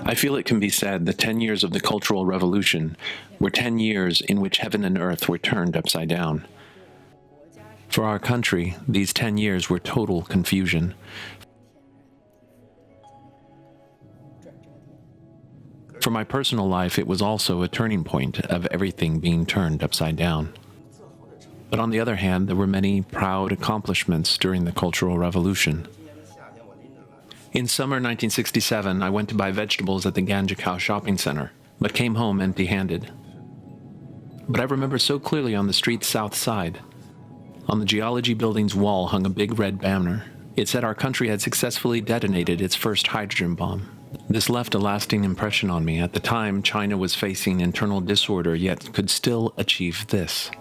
I feel it can be said the 10 years of the Cultural Revolution were 10 years in which heaven and earth were turned upside down. For our country, these 10 years were total confusion. For my personal life, it was also a turning point of everything being turned upside down. But on the other hand, there were many proud accomplishments during the Cultural Revolution. In summer 1967, I went to buy vegetables at the Ganjikou shopping center, but came home empty-handed. But I remember so clearly on the street's south side. On the geology building's wall hung a big red banner. It said our country had successfully detonated its first hydrogen bomb. This left a lasting impression on me. At the time, China was facing internal disorder, yet could still achieve this.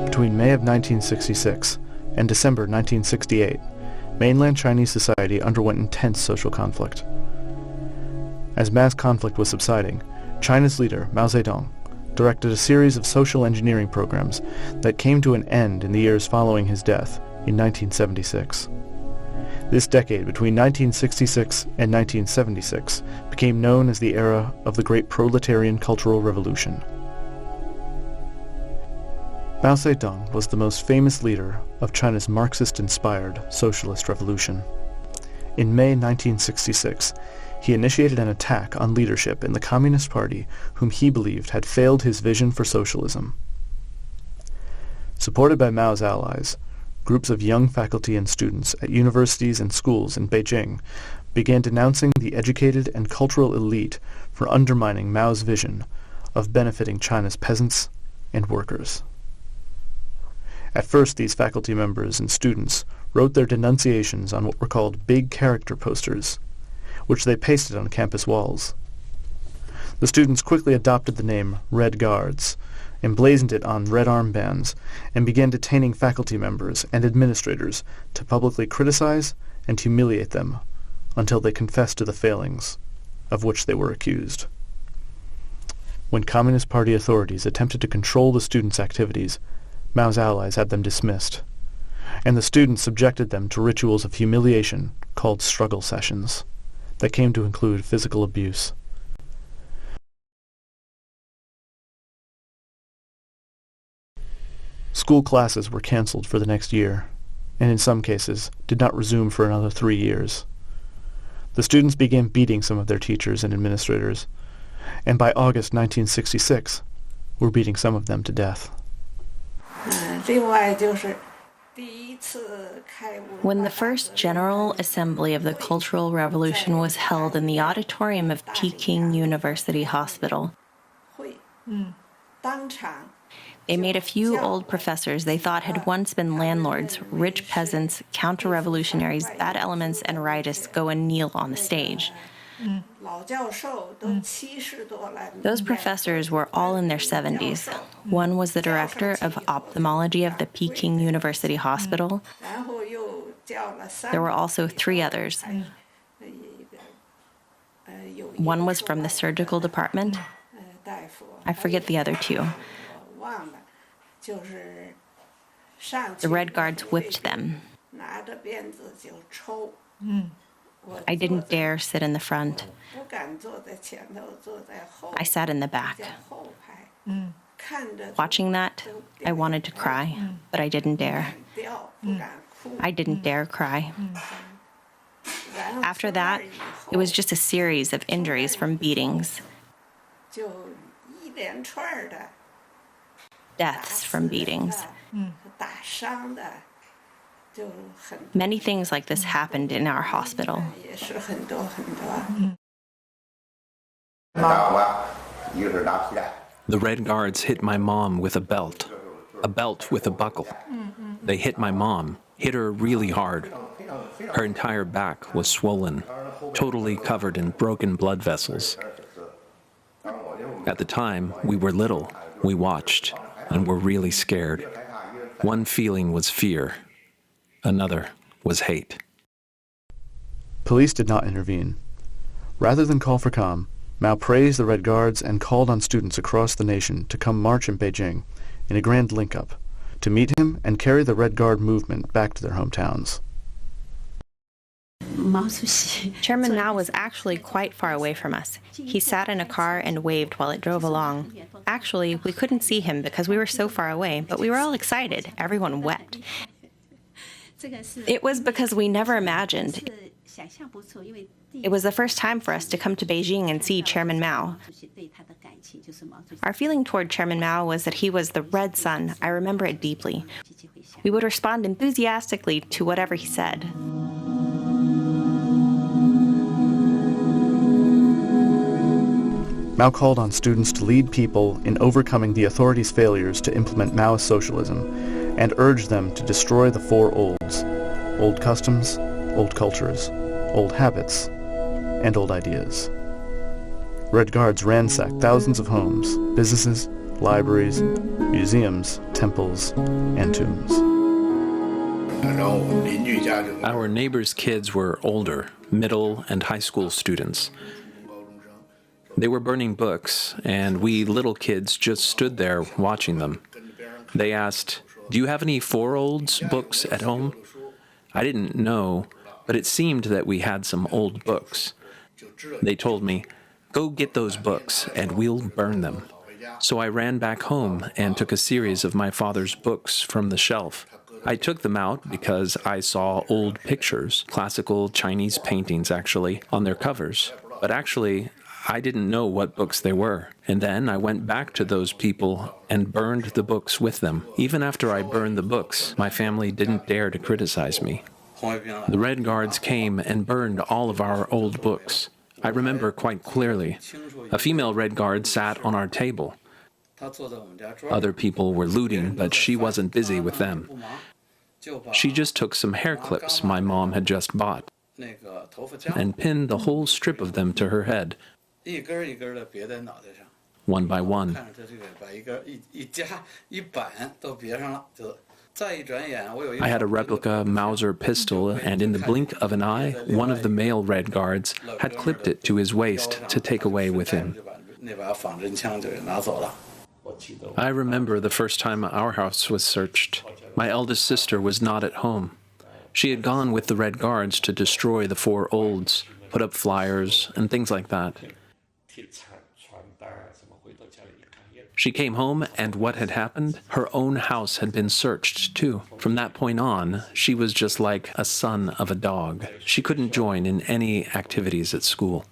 Between May of 1966 and December 1968, mainland Chinese society underwent intense social conflict. As mass conflict was subsiding, China's leader, Mao Zedong, directed a series of social engineering programs that came to an end in the years following his death in 1976. This decade between 1966 and 1976 became known as the era of the Great Proletarian Cultural Revolution. Mao Zedong was the most famous leader of China's Marxist-inspired socialist revolution. In May 1966, he initiated an attack on leadership in the Communist Party whom he believed had failed his vision for socialism. Supported by Mao's allies, groups of young faculty and students at universities and schools in Beijing began denouncing the educated and cultural elite for undermining Mao's vision of benefiting China's peasants and workers. At first, these faculty members and students wrote their denunciations on what were called big character posters, which they pasted on campus walls. The students quickly adopted the name Red Guards, emblazoned it on red armbands, and began detaining faculty members and administrators to publicly criticize and humiliate them until they confessed to the failings of which they were accused. When Communist Party authorities attempted to control the students' activities, Mao's allies had them dismissed, and the students subjected them to rituals of humiliation called struggle sessions that came to include physical abuse. School classes were canceled for the next year, and in some cases did not resume for another 3 years. The students began beating some of their teachers and administrators, and by August 1966 were beating some of them to death. When the first General Assembly of the Cultural Revolution was held in the auditorium of Peking University Hospital, they made a few old professors they thought had once been landlords, rich peasants, counter-revolutionaries, bad elements, and rightists go and kneel on the stage. Those professors were all in their 70s. One was the director of ophthalmology of the Peking University Hospital. There were also 3 others. One was from the surgical department. I forget the other 2. The Red Guards whipped them. I didn't dare sit in the front. I sat in the back. Watching that, I wanted to cry, but I didn't dare. I didn't dare cry. After that, it was just a series of injuries from beatings. Deaths from beatings. Many things like this happened in our hospital. The Red Guards hit my mom with a belt with a buckle. They hit my mom, hit her really hard. Her entire back was swollen, totally covered in broken blood vessels. At the time, we were little. We watched and were really scared. One feeling was fear. Another was hate. Police did not intervene. Rather than call for calm, Mao praised the Red Guards and called on students across the nation to come march in Beijing in a grand link-up, to meet him and carry the Red Guard movement back to their hometowns. Chairman Mao was actually quite far away from us. He sat in a car and waved while it drove along. Actually, we couldn't see him because we were so far away, but we were all excited. Everyone wept. It was because we never imagined. It was the first time for us to come to Beijing and see Chairman Mao. Our feeling toward Chairman Mao was that he was the Red Sun. I remember it deeply. We would respond enthusiastically to whatever he said. Mao called on students to lead people in overcoming the authorities' failures to implement Maoist socialism and urged them to destroy the four olds: old customs, old cultures, old habits, and old ideas. Red Guards ransacked thousands of homes, businesses, libraries, museums, temples, and tombs. Our neighbors' kids were older, middle and high school students. They were burning books, and we little kids just stood there watching them. They asked, "Do you have any four olds books at home?" I didn't know, but it seemed that we had some old books. They told me, "Go get those books, and we'll burn them." So I ran back home and took a series of my father's books from the shelf. I took them out because I saw old pictures, classical Chinese paintings actually, on their covers. But actually, I didn't know what books they were. And then I went back to those people and burned the books with them. Even after I burned the books, my family didn't dare to criticize me. The Red Guards came and burned all of our old books. I remember quite clearly. A female Red Guard sat on our table. Other people were looting, but she wasn't busy with them. She just took some hair clips my mom had just bought and pinned the whole strip of them to her head, one by one. I had a replica Mauser pistol, and in the blink of an eye, one of the male Red Guards had clipped it to his waist to take away with him. I remember the first time our house was searched. My eldest sister was not at home. She had gone with the Red Guards to destroy the four olds, put up flyers, and things like that. She came home, and what had happened? Her own house had been searched, too. From that point on, she was just like a son of a dog. She couldn't join in any activities at school.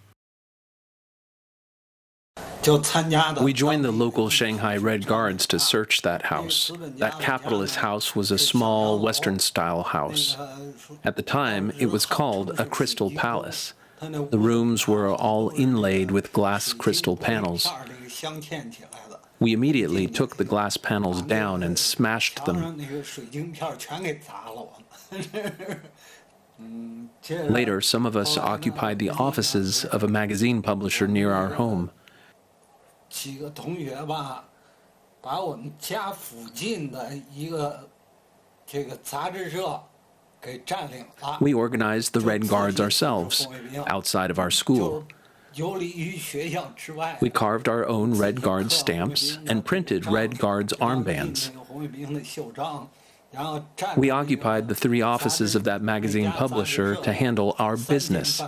We joined the local Shanghai Red Guards to search that house. That capitalist house was a small Western-style house. At the time, it was called a Crystal Palace. The rooms were all inlaid with glass crystal panels. We immediately took the glass panels down and smashed them. Later, some of us occupied the offices of a magazine publisher near our home. We organized the Red Guards ourselves, outside of our school. We carved our own Red Guard stamps and printed Red Guards armbands. We occupied the 3 offices of that magazine publisher to handle our business.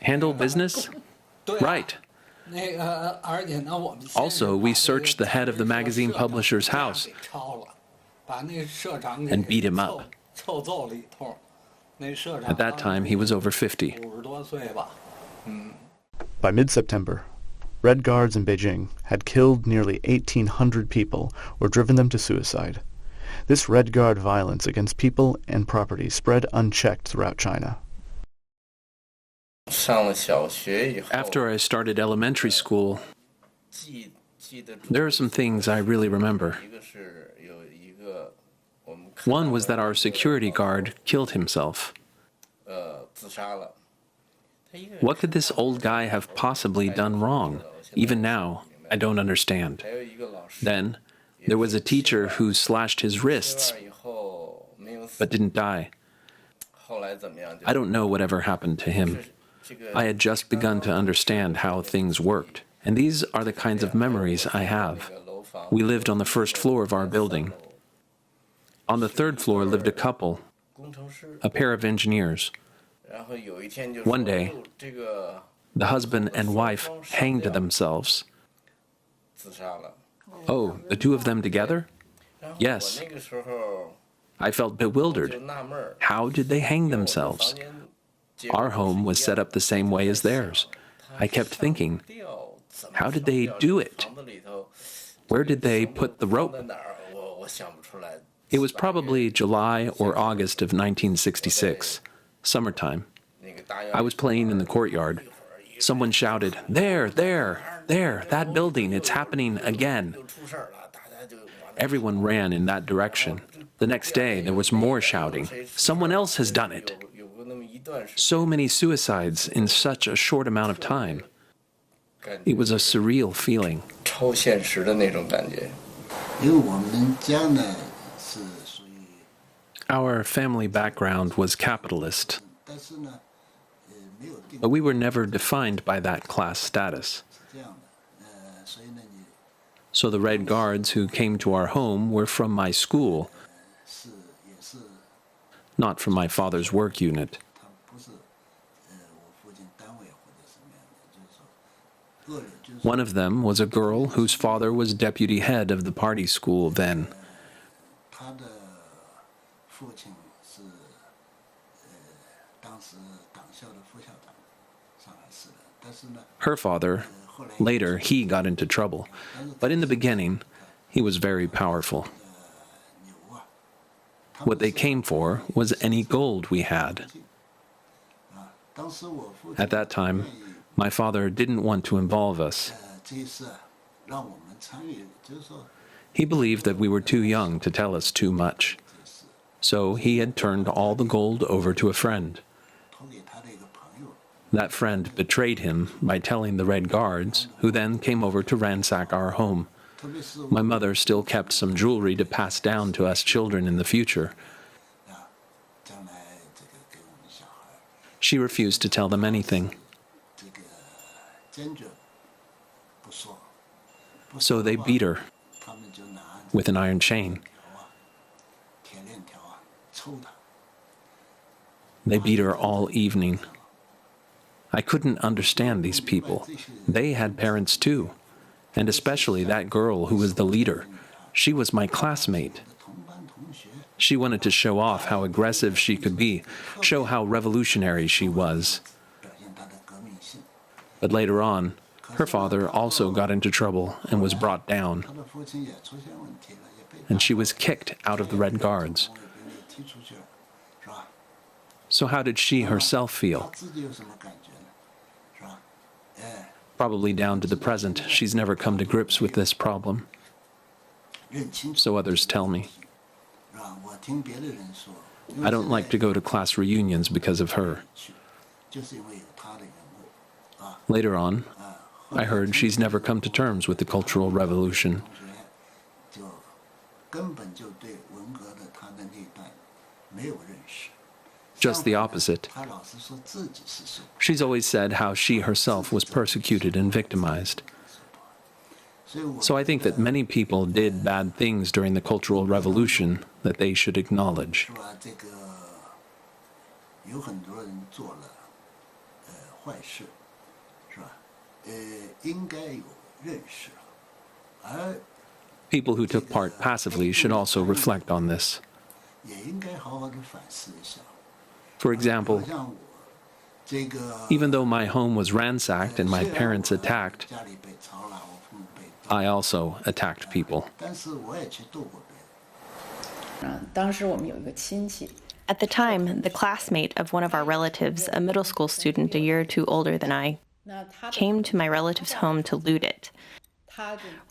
Handle business? Right. Also, we searched the head of the magazine publisher's house and beat him up. At that time, he was over 50. By mid-September, Red Guards in Beijing had killed nearly 1,800 people or driven them to suicide. This Red Guard violence against people and property spread unchecked throughout China. After I started elementary school, there are some things I really remember. One was that our security guard killed himself. What could this old guy have possibly done wrong? Even now, I don't understand. Then, there was a teacher who slashed his wrists, but didn't die. I don't know whatever happened to him. I had just begun to understand how things worked, and these are the kinds of memories I have. We lived on the first floor of our building. On the third floor lived a couple, a pair of engineers. One day, the husband and wife hanged themselves. Oh, the two of them together? Yes. I felt bewildered. How did they hang themselves? Our home was set up the same way as theirs. I kept thinking, how did they do it? Where did they put the rope? It was probably July or August of 1966, summertime. I was playing in the courtyard. Someone shouted, there, that building, it's happening again. Everyone ran in that direction. The next day, there was more shouting. Someone else has done it. So many suicides in such a short amount of time. It was a surreal feeling. Our family background was capitalist, but we were never defined by that class status. So the Red Guards who came to our home were from my school, not from my father's work unit. One of them was a girl whose father was deputy head of the party school then. Her father, later he got into trouble, but in the beginning, he was very powerful. What they came for was any gold we had. At that time, my father didn't want to involve us. He believed that we were too young to tell us too much. So he had turned all the gold over to a friend. That friend betrayed him by telling the Red Guards, who then came over to ransack our home. My mother still kept some jewelry to pass down to us children in the future. She refused to tell them anything. So they beat her with an iron chain. They beat her all evening. I couldn't understand these people. They had parents too, and especially that girl who was the leader. She was my classmate. She wanted to show off how aggressive she could be, show how revolutionary she was. But later on, her father also got into trouble and was brought down. And she was kicked out of the Red Guards. So how did she herself feel? Probably down to the present, she's never come to grips with this problem. So others tell me. I don't like to go to class reunions because of her. Later on, I heard she's never come to terms with the Cultural Revolution. Just the opposite. She's always said how she herself was persecuted and victimized. So I think that many people did bad things during the Cultural Revolution that they should acknowledge. People who took part passively should also reflect on this. For example, even though my home was ransacked and my parents attacked, I also attacked people. At the time, the classmate of one of our relatives, a middle school student a year or two older than I, came to my relative's home to loot it.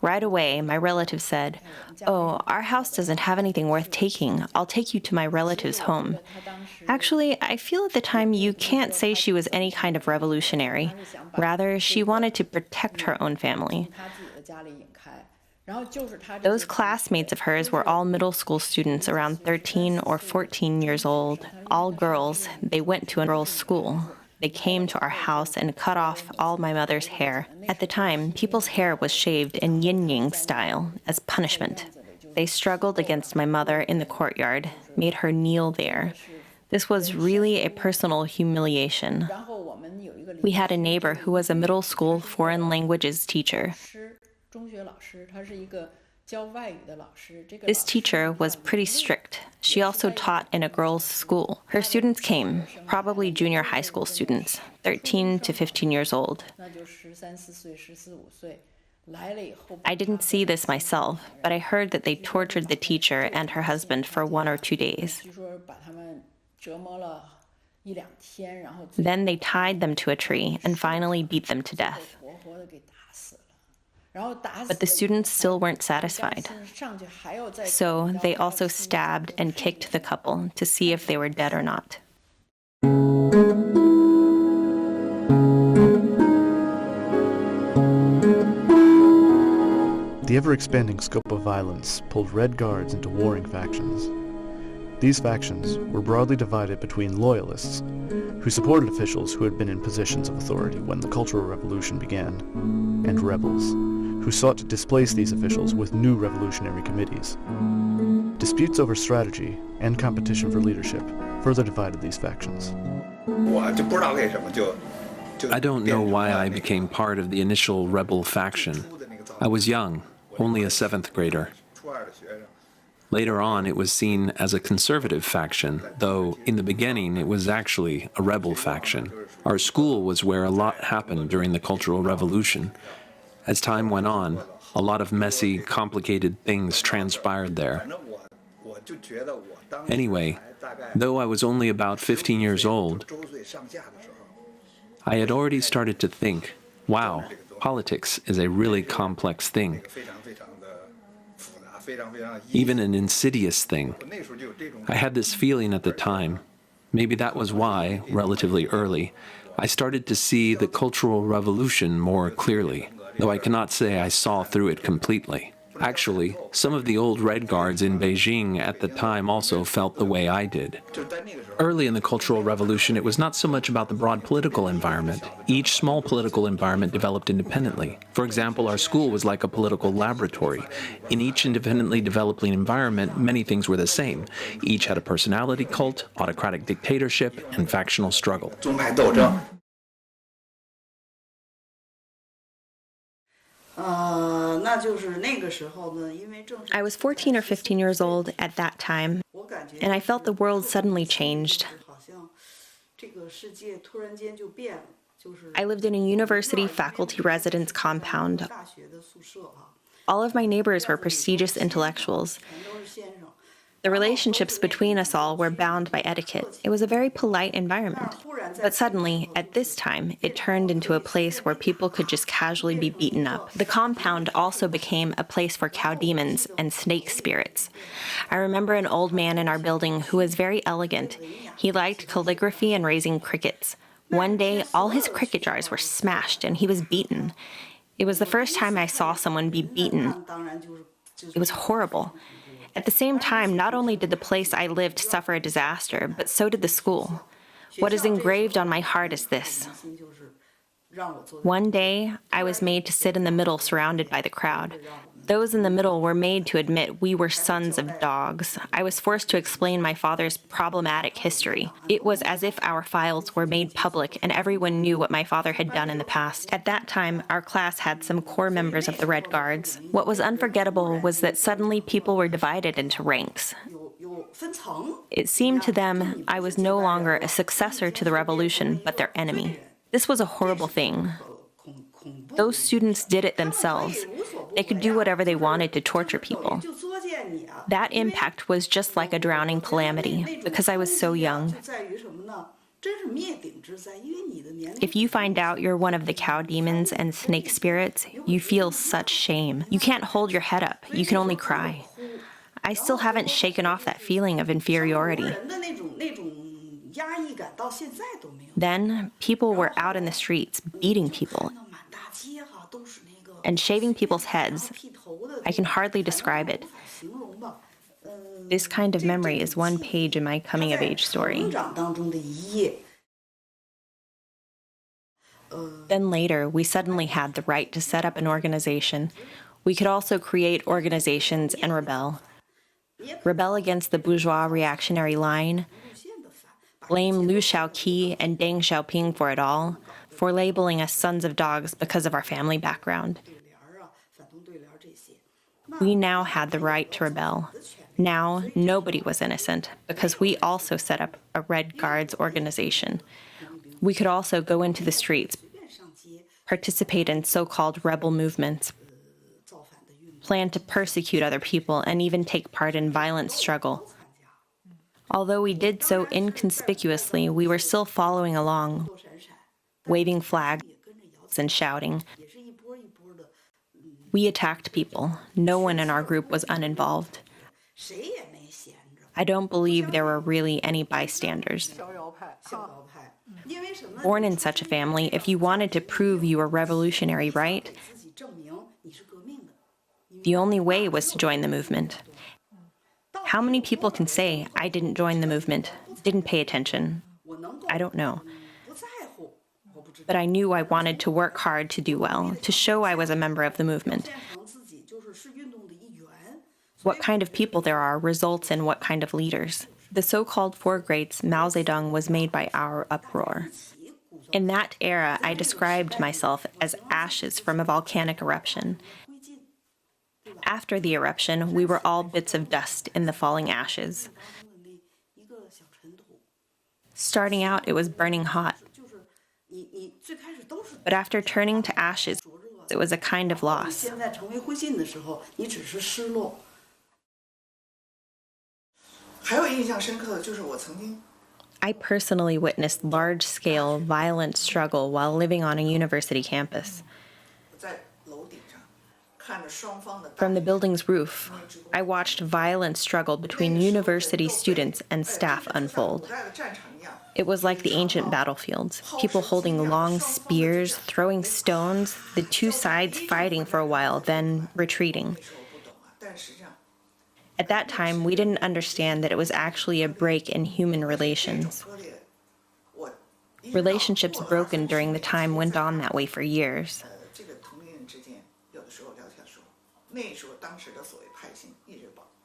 Right away, my relative said, "Oh, our house doesn't have anything worth taking. I'll take you to my relative's home." Actually, I feel at the time you can't say she was any kind of revolutionary. Rather, she wanted to protect her own family. Those classmates of hers were all middle school students around 13 or 14 years old, all girls. They went to a girls' school. They came to our house and cut off all my mother's hair. At the time, people's hair was shaved in yin-yang style as punishment. They struggled against my mother in the courtyard, made her kneel there. This was really a personal humiliation. We had a neighbor who was a middle school foreign languages teacher. This teacher was pretty strict. She also taught in a girls' school. Her students came, probably junior high school students, 13 to 15 years old. I didn't see this myself, but I heard that they tortured the teacher and her husband for 1 or 2 days. Then they tied them to a tree and finally beat them to death. But the students still weren't satisfied. So they also stabbed and kicked the couple to see if they were dead or not. The ever-expanding scope of violence pulled Red Guards into warring factions. These factions were broadly divided between loyalists, who supported officials who had been in positions of authority when the Cultural Revolution began, and rebels, who sought to displace these officials with new revolutionary committees. Disputes over strategy and competition for leadership further divided these factions. I don't know why I became part of the initial rebel faction. I was young, only a 7th grader. Later on, it was seen as a conservative faction, though in the beginning it was actually a rebel faction. Our school was where a lot happened during the Cultural Revolution. As time went on, a lot of messy, complicated things transpired there. Anyway, though I was only about 15 years old, I had already started to think, wow, politics is a really complex thing. Even an insidious thing. I had this feeling at the time. Maybe that was why, relatively early, I started to see the Cultural Revolution more clearly, though I cannot say I saw through it completely. Actually, some of the old Red Guards in Beijing at the time also felt the way I did. Early in the Cultural Revolution, it was not so much about the broad political environment. Each small political environment developed independently. For example, our school was like a political laboratory. In each independently developing environment, many things were the same. Each had a personality cult, autocratic dictatorship, and factional struggle. I was 14 or 15 years old at that time, and I felt the world suddenly changed. I lived in a university faculty residence compound. All of my neighbors were prestigious intellectuals. The relationships between us all were bound by etiquette. It was a very polite environment. But suddenly, at this time, it turned into a place where people could just casually be beaten up. The compound also became a place for cow demons and snake spirits. I remember an old man in our building who was very elegant. He liked calligraphy and raising crickets. One day, all his cricket jars were smashed and he was beaten. It was the first time I saw someone be beaten. It was horrible. At the same time, not only did the place I lived suffer a disaster, but so did the school. What is engraved on my heart is this. One day, I was made to sit in the middle surrounded by the crowd. Those in the middle were made to admit we were sons of dogs. I was forced to explain my father's problematic history. It was as if our files were made public and everyone knew what my father had done in the past. At that time, our class had some core members of the Red Guards. What was unforgettable was that suddenly people were divided into ranks. It seemed to them I was no longer a successor to the revolution, but their enemy. This was a horrible thing. Those students did it themselves. They could do whatever they wanted to torture people. That impact was just like a drowning calamity, because I was so young. If you find out you're one of the cow demons and snake spirits, you feel such shame. You can't hold your head up. You can only cry. I still haven't shaken off that feeling of inferiority. Then, people were out in the streets, beating people and shaving people's heads. I can hardly describe it. This kind of memory is one page in my coming-of-age story. Then later, we suddenly had the right to set up an organization. We could also create organizations and rebel. Rebel against the bourgeois reactionary line, blame Liu Shaoqi and Deng Xiaoping for it all, for labeling us sons of dogs because of our family background. We now had the right to rebel. Now, nobody was innocent, because we also set up a Red Guards organization. We could also go into the streets, participate in so-called rebel movements, plan to persecute other people, and even take part in violent struggle. Although we did so inconspicuously, we were still following along, waving flags and shouting. We attacked people. No one in our group was uninvolved. I don't believe there were really any bystanders. Born in such a family, if you wanted to prove you were revolutionary, right? The only way was to join the movement. How many people can say, I didn't join the movement, didn't pay attention? I don't know. But I knew I wanted to work hard to do well, to show I was a member of the movement. What kind of people there are results in what kind of leaders. The so-called Four Greats, Mao Zedong, was made by our uproar. In that era, I described myself as ashes from a volcanic eruption. After the eruption, we were all bits of dust in the falling ashes. Starting out, it was burning hot. But after turning to ashes, it was a kind of loss. I personally witnessed large-scale, violent struggle while living on a university campus. From the building's roof, I watched violent struggle between university students and staff unfold. It was like the ancient battlefields, people holding long spears, throwing stones, the two sides fighting for a while, then retreating. At that time, we didn't understand that it was actually a break in human relations. Relationships broken during the time went on that way for years.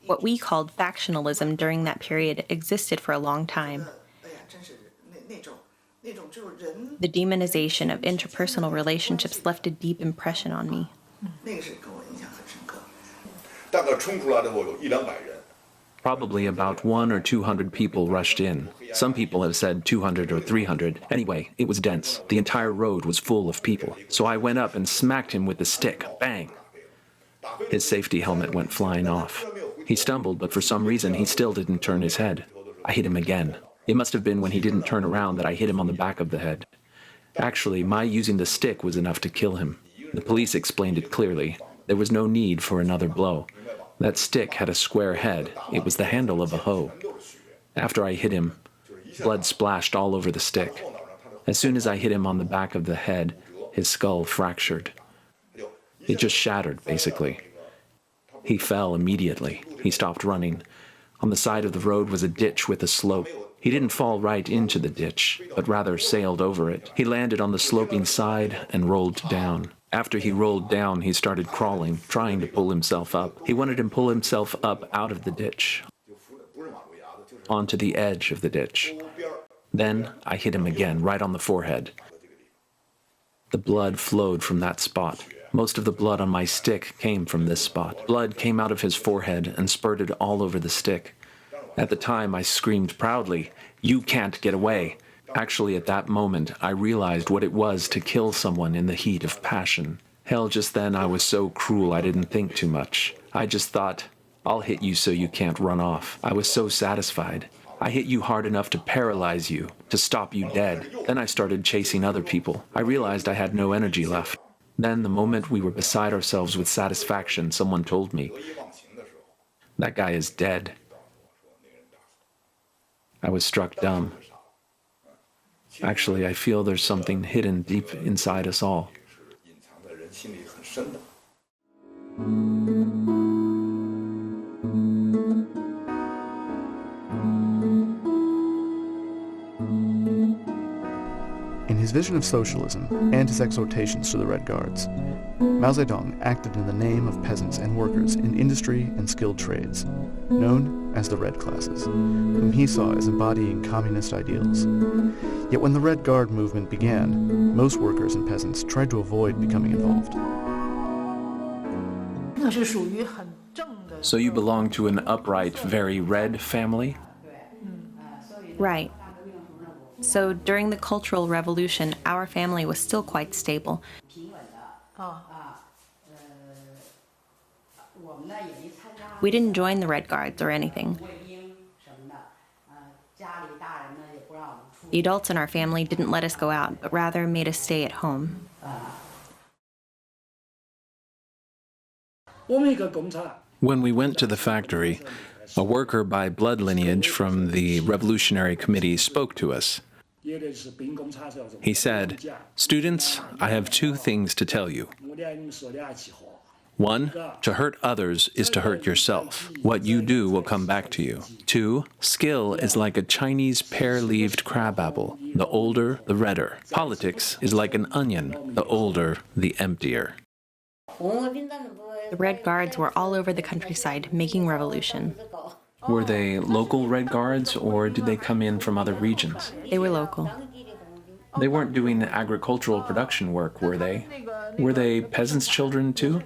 What we called factionalism during that period existed for a long time. The demonization of interpersonal relationships left a deep impression on me. Probably about 100 or 200 people rushed in. Some people have said 200 or 300. Anyway, it was dense. The entire road was full of people. So I went up and smacked him with the stick. Bang! His safety helmet went flying off. He stumbled, but for some reason he still didn't turn his head. I hit him again. It must have been when he didn't turn around that I hit him on the back of the head. Actually, my using the stick was enough to kill him. The police explained it clearly. There was no need for another blow. That stick had a square head. It was the handle of a hoe. After I hit him, blood splashed all over the stick. As soon as I hit him on the back of the head, his skull fractured. It just shattered, basically. He fell immediately. He stopped running. On the side of the road was a ditch with a slope. He didn't fall right into the ditch, but rather sailed over it. He landed on the sloping side and rolled down. After he rolled down, he started crawling, trying to pull himself up. He wanted to pull himself up out of the ditch, onto the edge of the ditch. Then I hit him again, right on the forehead. The blood flowed from that spot. Most of the blood on my stick came from this spot. Blood came out of his forehead and spurted all over the stick. At the time, I screamed proudly, "You can't get away!" Actually, at that moment, I realized what it was to kill someone in the heat of passion. Hell, just then I was so cruel I didn't think too much. I just thought, I'll hit you so you can't run off. I was so satisfied. I hit you hard enough to paralyze you, to stop you dead. Then I started chasing other people. I realized I had no energy left. Then, the moment we were beside ourselves with satisfaction, someone told me, "That guy is dead." I was struck dumb. Actually, I feel there's something hidden deep inside us all. In his vision of socialism and his exhortations to the Red Guards, Mao Zedong acted in the name of peasants and workers in industry and skilled trades, known as the Red Classes, whom he saw as embodying communist ideals. Yet when the Red Guard movement began, most workers and peasants tried to avoid becoming involved. So you belong to an upright, very red family? Right. So during the Cultural Revolution, our family was still quite stable. We didn't join the Red Guards or anything. The adults in our family didn't let us go out, but rather made us stay at home. When we went to the factory, a worker by blood lineage from the Revolutionary Committee spoke to us. He said, "Students, I have two things to tell you. One, to hurt others is to hurt yourself. What you do will come back to you. Two, skill is like a Chinese pear-leaved crabapple. The older, the redder. Politics is like an onion. The older, the emptier." The Red Guards were all over the countryside, making revolution. Were they local Red Guards, or did they come in from other regions? They were local. They weren't doing agricultural production work, were they? Were they peasants' children, too?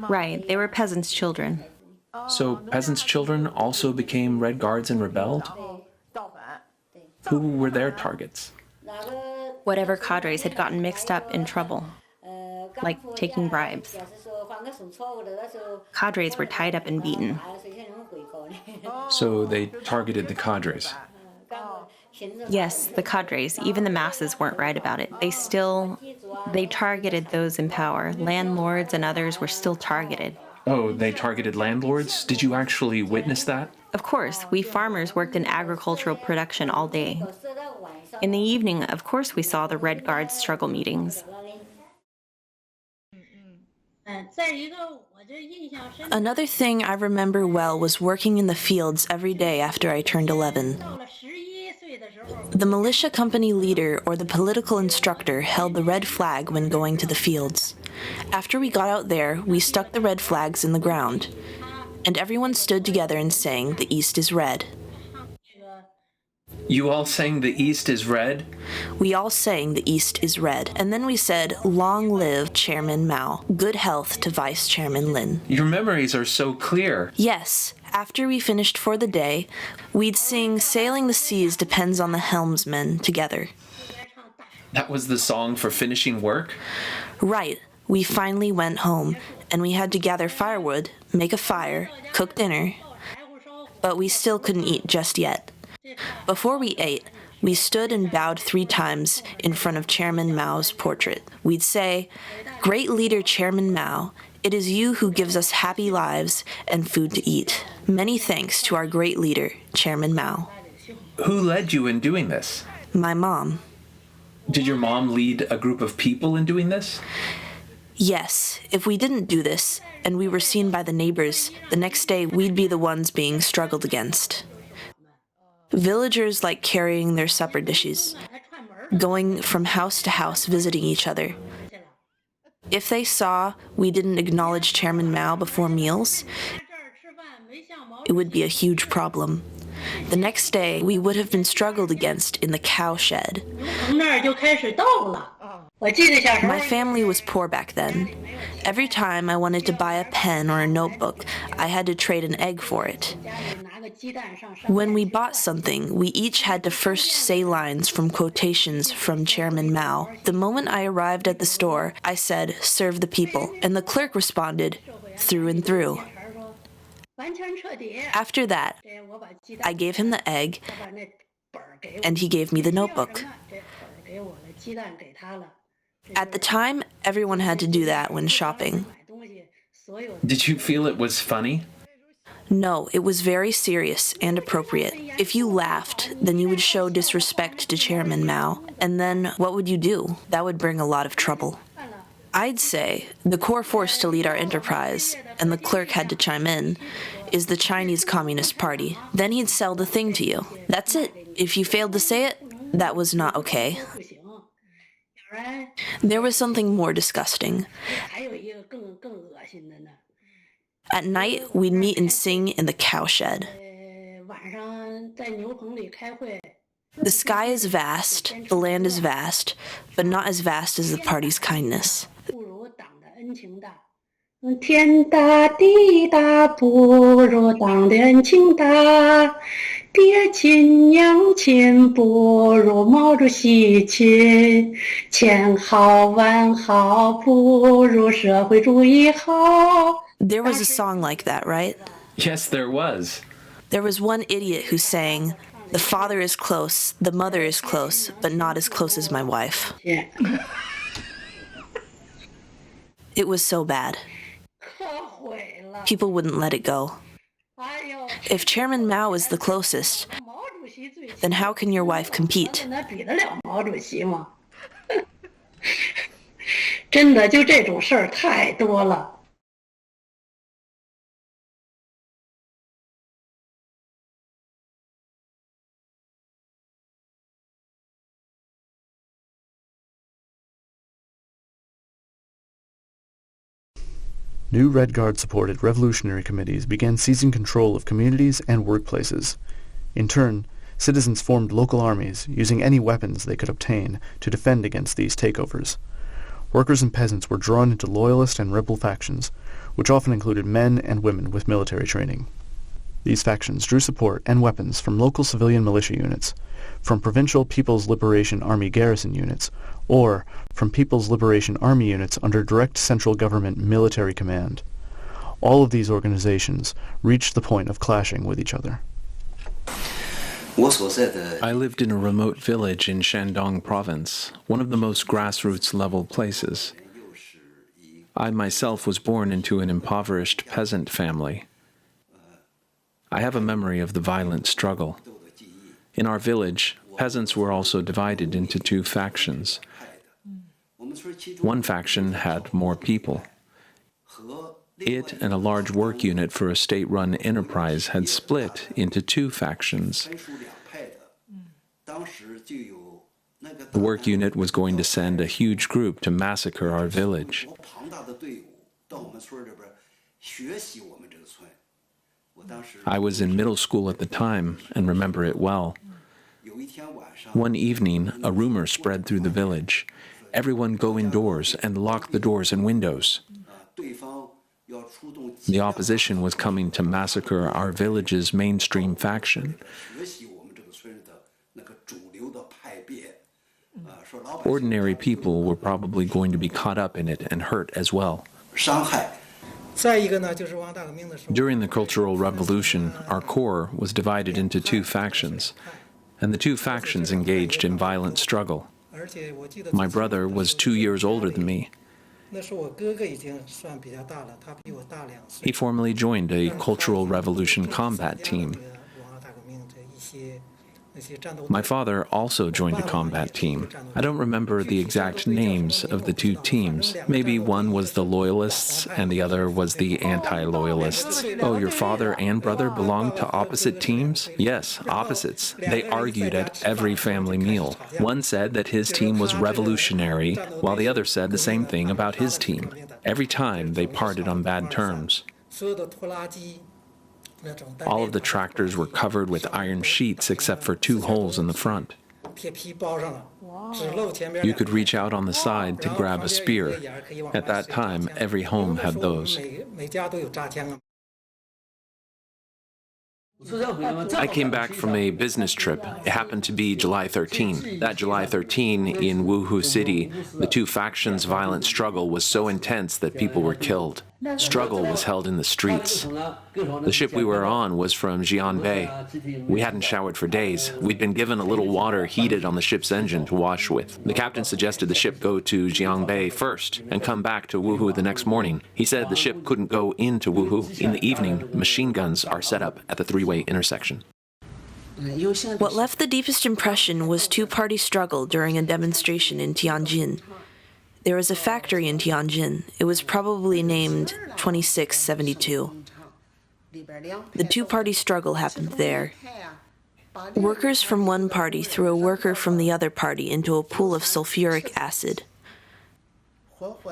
Right, they were peasants' children. So peasants' children also became Red Guards and rebelled? Who were their targets? Whatever cadres had gotten mixed up in trouble, like taking bribes. Cadres were tied up and beaten. So they targeted the cadres. Yes, the cadres, even the masses weren't right about it. They targeted those in power. Landlords and others were still targeted. Oh, they targeted landlords? Did you actually witness that? Of course, we farmers worked in agricultural production all day. In the evening, of course, we saw the Red Guards struggle meetings. Another thing I remember well was working in the fields every day after I turned 11. The militia company leader or the political instructor held the red flag when going to the fields. After we got out there, we stuck the red flags in the ground, and everyone stood together and sang "The East is Red." You all sang "The East is Red"? We all sang "The East is Red," and then we said, "Long live Chairman Mao. Good health to Vice Chairman Lin." Your memories are so clear. Yes. After we finished for the day, we'd sing "Sailing the Seas Depends on the Helmsman" together. That was the song for finishing work? Right. We finally went home, and we had to gather firewood, make a fire, cook dinner. But we still couldn't eat just yet. Before we ate, we stood and bowed 3 times in front of Chairman Mao's portrait. We'd say, "Great leader Chairman Mao, it is you who gives us happy lives and food to eat. Many thanks to our great leader, Chairman Mao." Who led you in doing this? My mom. Did your mom lead a group of people in doing this? Yes, if we didn't do this, and we were seen by the neighbors, the next day we'd be the ones being struggled against. Villagers like carrying their supper dishes, going from house to house visiting each other. If they saw we didn't acknowledge Chairman Mao before meals, it would be a huge problem. The next day, we would have been struggled against in the cow shed. My family was poor back then. Every time I wanted to buy a pen or a notebook, I had to trade an egg for it. When we bought something, we each had to first say lines from quotations from Chairman Mao. The moment I arrived at the store, I said, "Serve the people," and the clerk responded, "Through and through." After that, I gave him the egg, and he gave me the notebook. At the time, everyone had to do that when shopping. Did you feel it was funny? No, it was very serious and appropriate. If you laughed, then you would show disrespect to Chairman Mao, and then what would you do? That would bring a lot of trouble. I'd say the core force to lead our enterprise, and the clerk had to chime in, is the Chinese Communist Party. Then he'd sell the thing to you. That's it. If you failed to say it, that was not okay. There was something more disgusting. At night, we'd meet and sing in the cowshed. The sky is vast, the land is vast, but not as vast as the party's kindness. 天大地大，不如党的恩情大。爹亲娘亲，不如毛主席亲。千好万好，不如社会主义好。 There was a song like that, right? Yes, there was. There was one idiot who sang, "The father is close, the mother is close, but not as close as my wife." It was so bad. People wouldn't let it go. If Chairman Mao is the closest, then how can your wife compete? 真的就这种事儿太多了。 New Red Guard-supported revolutionary committees began seizing control of communities and workplaces. In turn, citizens formed local armies, using any weapons they could obtain to defend against these takeovers. Workers and peasants were drawn into loyalist and rebel factions, which often included men and women with military training. These factions drew support and weapons from local civilian militia units, from provincial People's Liberation Army garrison units, or from People's Liberation Army units under direct central government military command. All of these organizations reached the point of clashing with each other. I lived in a remote village in Shandong province, one of the most grassroots-level places. I myself was born into an impoverished peasant family. I have a memory of the violent struggle. In our village, peasants were also divided into two factions. One faction had more people. It and a large work unit for a state-run enterprise had split into two factions. The work unit was going to send a huge group to massacre our village. I was in middle school at the time and remember it well. One evening, a rumor spread through the village. Everyone go indoors and lock the doors and windows. The opposition was coming to massacre our village's mainstream faction. Ordinary people were probably going to be caught up in it and hurt as well. During the Cultural Revolution, our corps was divided into two factions, and the two factions engaged in violent struggle. My brother was 2 years older than me. He formally joined a Cultural Revolution combat team. My father also joined a combat team. I don't remember the exact names of the two teams. Maybe one was the Loyalists and the other was the anti-Loyalists. Oh, your father and brother belonged to opposite teams? Yes, opposites. They argued at every family meal. One said that his team was revolutionary, while the other said the same thing about his team. Every time they parted on bad terms. All of the tractors were covered with iron sheets except for 2 holes in the front. You could reach out on the side to grab a spear. At that time, every home had those. I came back from a business trip. It happened to be July 13. That July 13, in Wuhu City, the two factions' violent struggle was so intense that people were killed. Struggle was held in the streets. The ship we were on was from Jianbei. We hadn't showered for days. We'd been given a little water heated on the ship's engine to wash with. The captain suggested the ship go to Jianbei first and come back to Wuhu the next morning. He said the ship couldn't go into Wuhu. In the evening, machine guns are set up at the three-way intersection. What left the deepest impression was two-party struggle during a demonstration in Tianjin. There was a factory in Tianjin. It was probably named 2672. The two-party struggle happened there. Workers from one party threw a worker from the other party into a pool of sulfuric acid.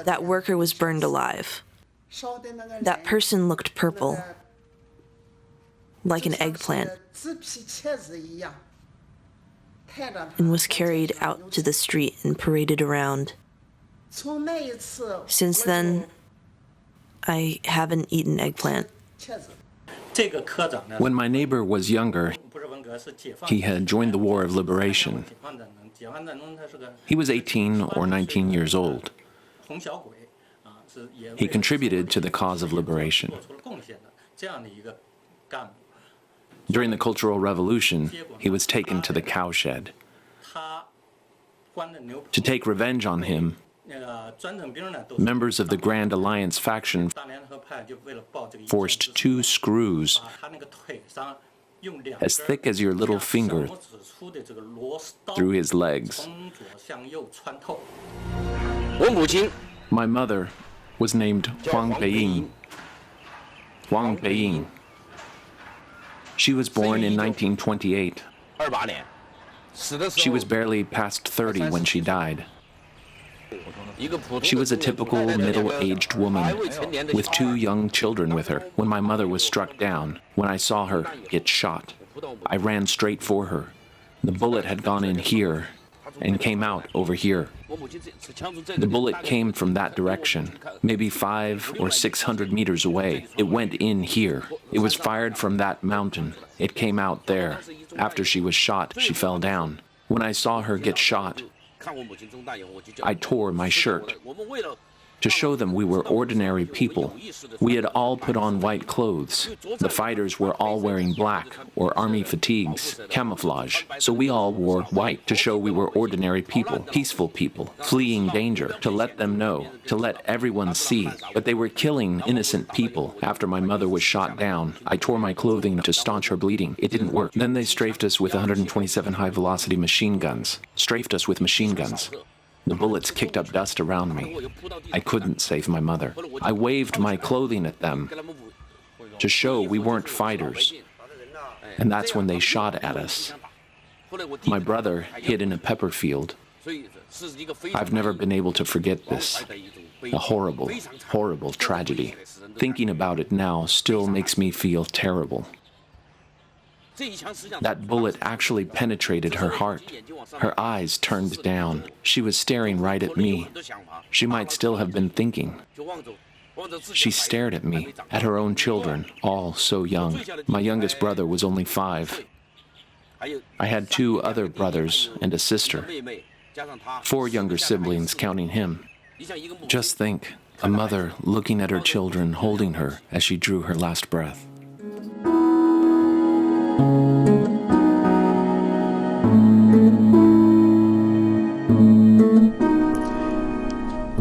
That worker was burned alive. That person looked purple, like an eggplant, and was carried out to the street and paraded around. Since then, I haven't eaten eggplant. When my neighbor was younger, he had joined the War of Liberation. He was 18 or 19 years old. He contributed to the cause of liberation. During the Cultural Revolution, he was taken to the cowshed. To take revenge on him, members of the Grand Alliance faction forced two screws as thick as your little finger through his legs. My mother was named Huang Beiying. Huang Beiying. She was born in 1928. She was barely past 30 when she died. She was a typical middle-aged woman with two young children with her. When my mother was struck down, when I saw her get shot, I ran straight for her. The bullet had gone in here and came out over here. The bullet came from that direction, maybe 500 or 600 meters away. It went in here. It was fired from that mountain. It came out there. After she was shot, she fell down. When I saw her get shot, I tore my shirt to show them we were ordinary people. We had all put on white clothes. The fighters were all wearing black or army fatigues, camouflage. So we all wore white to show we were ordinary people, peaceful people, fleeing danger, to let them know, to let everyone see. But they were killing innocent people. After my mother was shot down, I tore my clothing to staunch her bleeding. It didn't work. Then they strafed us with 127 high-velocity machine guns. Strafed us with machine guns. The bullets kicked up dust around me. I couldn't save my mother. I waved my clothing at them to show we weren't fighters. And that's when they shot at us. My brother hid in a pepper field. I've never been able to forget this. A horrible, horrible tragedy. Thinking about it now still makes me feel terrible. That bullet actually penetrated her heart. Her eyes turned down. She was staring right at me. She might still have been thinking. She stared at me, at her own children, all so young. My youngest brother was only 5. I had 2 other brothers and a sister. 4 younger siblings, counting him. Just think, a mother looking at her children, holding her as she drew her last breath.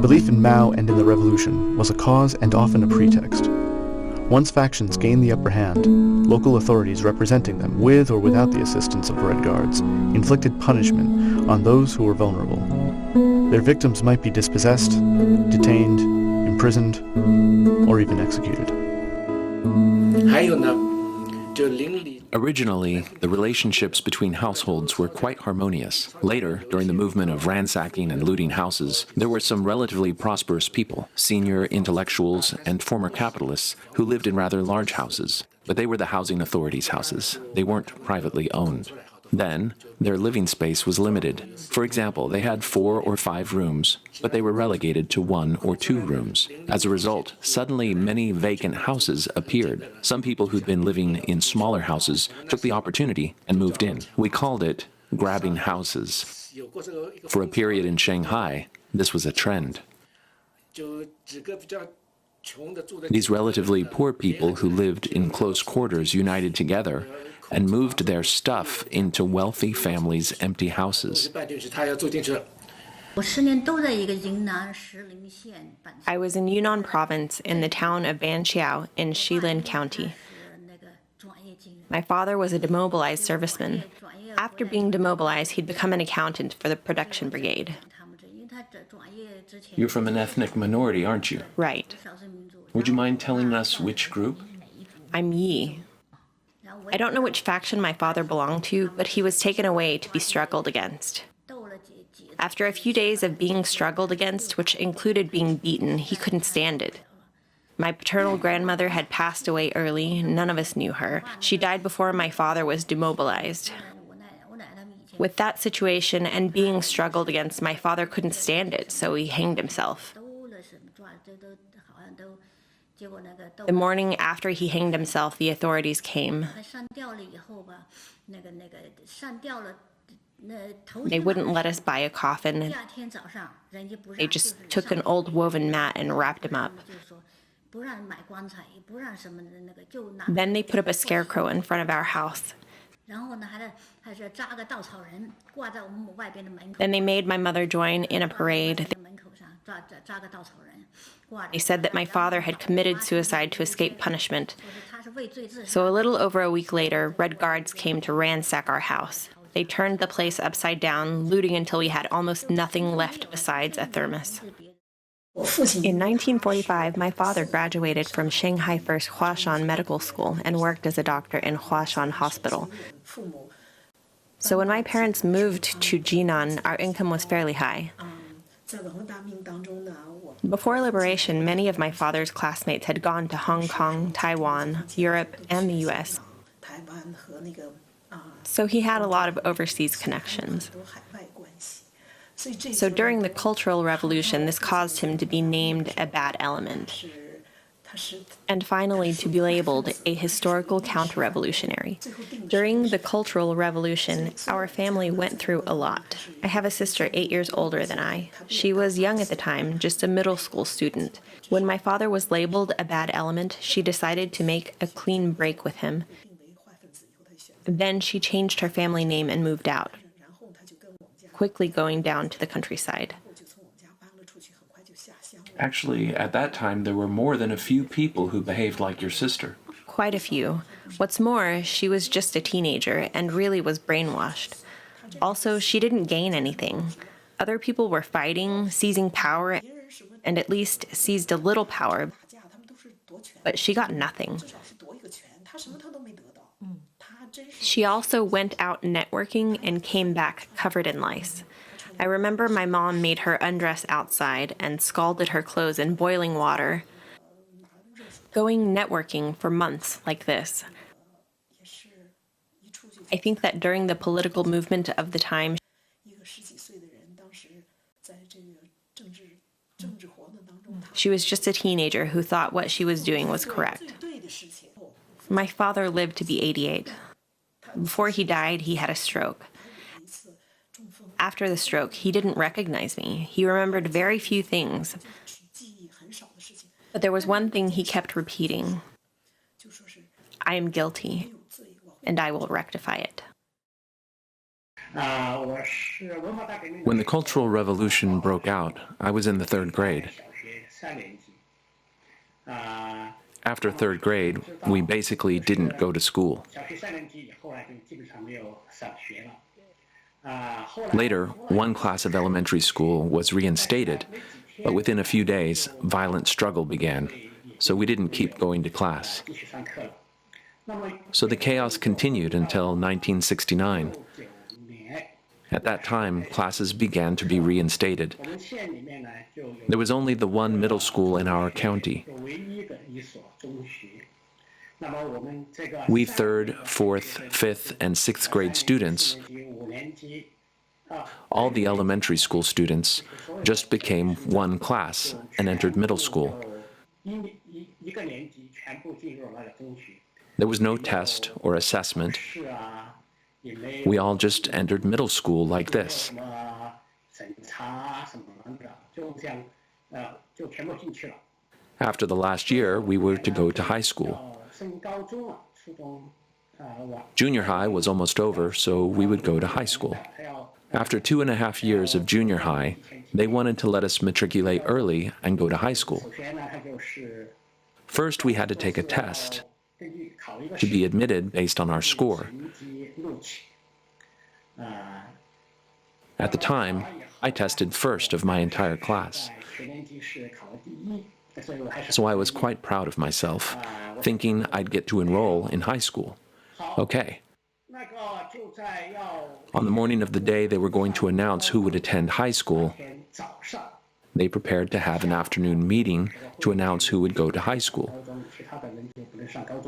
Belief in Mao and in the revolution was a cause and often a pretext. Once factions gained the upper hand, local authorities representing them, with or without the assistance of Red Guards, inflicted punishment on those who were vulnerable. Their victims might be dispossessed, detained, imprisoned, or even executed. Originally, the relationships between households were quite harmonious. Later, during the movement of ransacking and looting houses, there were some relatively prosperous people, senior intellectuals and former capitalists, who lived in rather large houses. But they were the housing authorities' houses. They weren't privately owned. Then, their living space was limited. For example, they had 4 or 5 rooms, but they were relegated to 1 or 2 rooms. As a result, suddenly many vacant houses appeared. Some people who'd been living in smaller houses took the opportunity and moved in. We called it grabbing houses. For a period in Shanghai, this was a trend. These relatively poor people who lived in close quarters united together and moved their stuff into wealthy families' empty houses. I was in Yunnan province in the town of Banqiao in Shilin County. My father was a demobilized serviceman. After being demobilized, he'd become an accountant for the production brigade. You're from an ethnic minority, aren't you? Right. Would you mind telling us which group? I'm Yi. I don't know which faction my father belonged to, but he was taken away to be struggled against. After a few days of being struggled against, which included being beaten, he couldn't stand it. My paternal grandmother had passed away early. None of us knew her. She died before my father was demobilized. With that situation and being struggled against, my father couldn't stand it, so he hanged himself. The morning after he hanged himself, the authorities came. They wouldn't let us buy a coffin. They just took an old woven mat and wrapped him up. Then they put up a scarecrow in front of our house. Then they made my mother join in a parade. They said that my father had committed suicide to escape punishment. So a little over a week later, Red Guards came to ransack our house. They turned the place upside down, looting until we had almost nothing left besides a thermos. In 1945, my father graduated from Shanghai First Huashan Medical School and worked as a doctor in Huashan Hospital. So when my parents moved to Jinan, our income was fairly high. Before liberation, many of my father's classmates had gone to Hong Kong, Taiwan, Europe, and the U.S. So he had a lot of overseas connections. So during the Cultural Revolution, this caused him to be named a bad element. And finally, to be labeled a historical counter-revolutionary. During the Cultural Revolution, our family went through a lot. I have a sister 8 years older than I. She was young at the time, just a middle school student. When my father was labeled a bad element, she decided to make a clean break with him. Then she changed her family name and moved out, quickly going down to the countryside. Actually, at that time, there were more than a few people who behaved like your sister. Quite a few. What's more, she was just a teenager and really was brainwashed. Also, she didn't gain anything. Other people were fighting, seizing power, and at least seized a little power, but she got nothing. She also went out networking and came back covered in lice. I remember my mom made her undress outside and scalded her clothes in boiling water. Going networking for months like this. I think that during the political movement of the time, she was just a teenager who thought what she was doing was correct. My father lived to be 88. Before he died, he had a stroke. After the stroke, he didn't recognize me. He remembered very few things. But there was one thing he kept repeating. I am guilty, and I will rectify it. When the Cultural Revolution broke out, I was in the 3rd grade. After 3rd grade, we basically didn't go to school. Later, one class of elementary school was reinstated, but within a few days, violent struggle began, so we didn't keep going to class. So the chaos continued until 1969. At that time, classes began to be reinstated. There was only the one middle school in our county. We third, fourth, fifth, and sixth grade students, all the elementary school students, just became one class and entered middle school. There was no test or assessment. We all just entered middle school like this. After the last year, we were to go to high school. Junior high was almost over, so we would go to high school. After 2.5 years of junior high, they wanted to let us matriculate early and go to high school. First, we had to take a test to be admitted based on our score. At the time, I tested first of my entire class. So I was quite proud of myself, thinking I'd get to enroll in high school. Okay. On the morning of the day they were going to announce who would attend high school, they prepared to have an afternoon meeting to announce who would go to high school.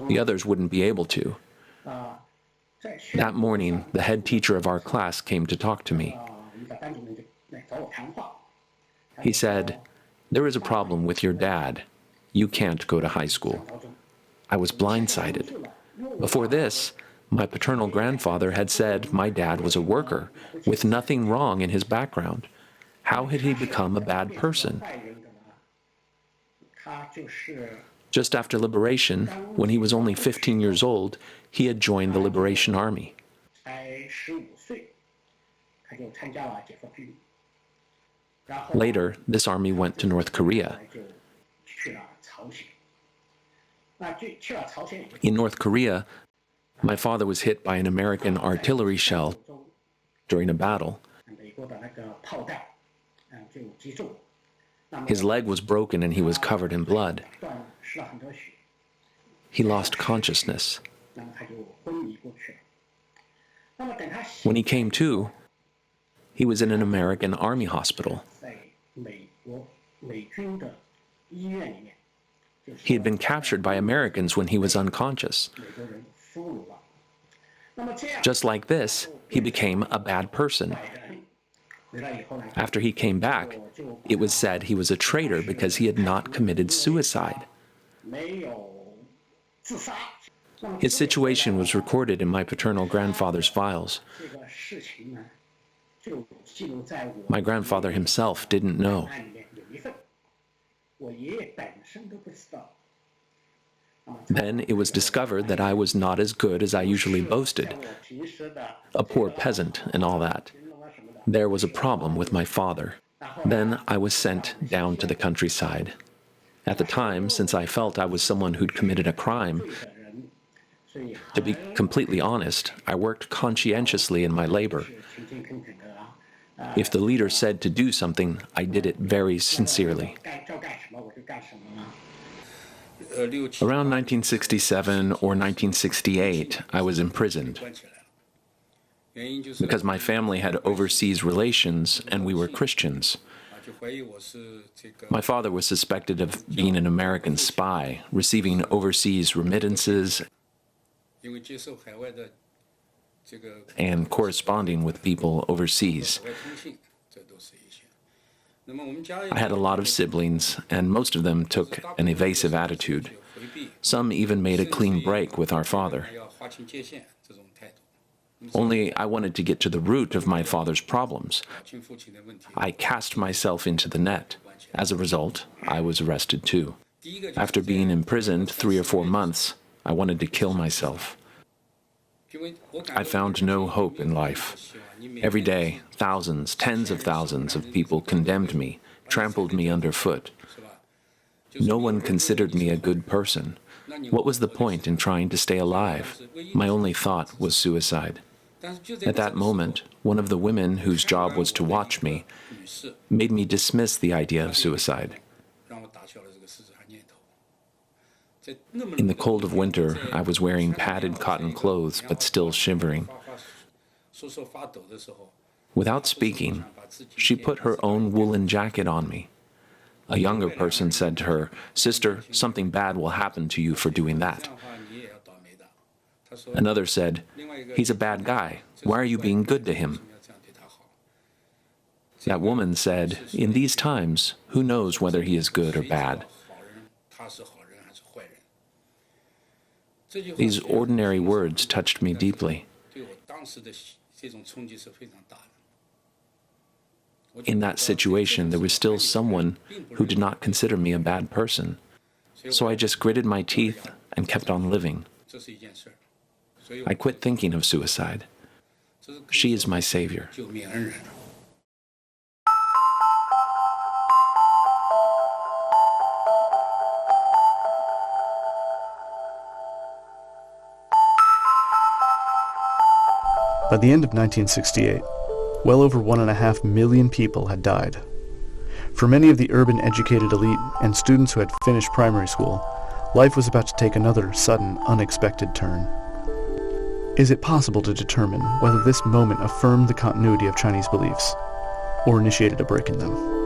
The others wouldn't be able to. That morning, the head teacher of our class came to talk to me. He said, "There is a problem with your dad. You can't go to high school." I was blindsided. Before this, my paternal grandfather had said my dad was a worker with nothing wrong in his background. How had he become a bad person? Just after liberation, when he was only 15 years old, he had joined the Liberation Army. Later, this army went to North Korea. In North Korea, my father was hit by an American artillery shell during a battle. His leg was broken and he was covered in blood. He lost consciousness. When he came to, he was in an American Army hospital. He had been captured by Americans when he was unconscious. Just like this, he became a bad person. After he came back, it was said he was a traitor because he had not committed suicide. His situation was recorded in my paternal grandfather's files. My grandfather himself didn't know. Then it was discovered that I was not as good as I usually boasted, a poor peasant and all that. There was a problem with my father. Then I was sent down to the countryside. At the time, since I felt I was someone who'd committed a crime, to be completely honest, I worked conscientiously in my labor. If the leader said to do something, I did it very sincerely. Around 1967 or 1968, I was imprisoned. Because my family had overseas relations and we were Christians. My father was suspected of being an American spy, receiving overseas remittances and corresponding with people overseas. I had a lot of siblings, and most of them took an evasive attitude. Some even made a clean break with our father. Only I wanted to get to the root of my father's problems. I cast myself into the net. As a result, I was arrested too. After being imprisoned 3 or 4 months, I wanted to kill myself. I found no hope in life. Every day, thousands, tens of thousands of people condemned me, trampled me underfoot. No one considered me a good person. What was the point in trying to stay alive? My only thought was suicide. At that moment, one of the women whose job was to watch me made me dismiss the idea of suicide. In the cold of winter, I was wearing padded cotton clothes, but still shivering. Without speaking, she put her own woolen jacket on me. A younger person said to her, "Sister, something bad will happen to you for doing that." Another said, "He's a bad guy. Why are you being good to him?" That woman said, "In these times, who knows whether he is good or bad?" These ordinary words touched me deeply. In that situation, there was still someone who did not consider me a bad person. So I just gritted my teeth and kept on living. I quit thinking of suicide. She is my savior. By the end of 1968, well over 1.5 million people had died. For many of the urban educated elite and students who had finished primary school, life was about to take another sudden, unexpected turn. Is it possible to determine whether this moment affirmed the continuity of Chinese beliefs, or initiated a break in them?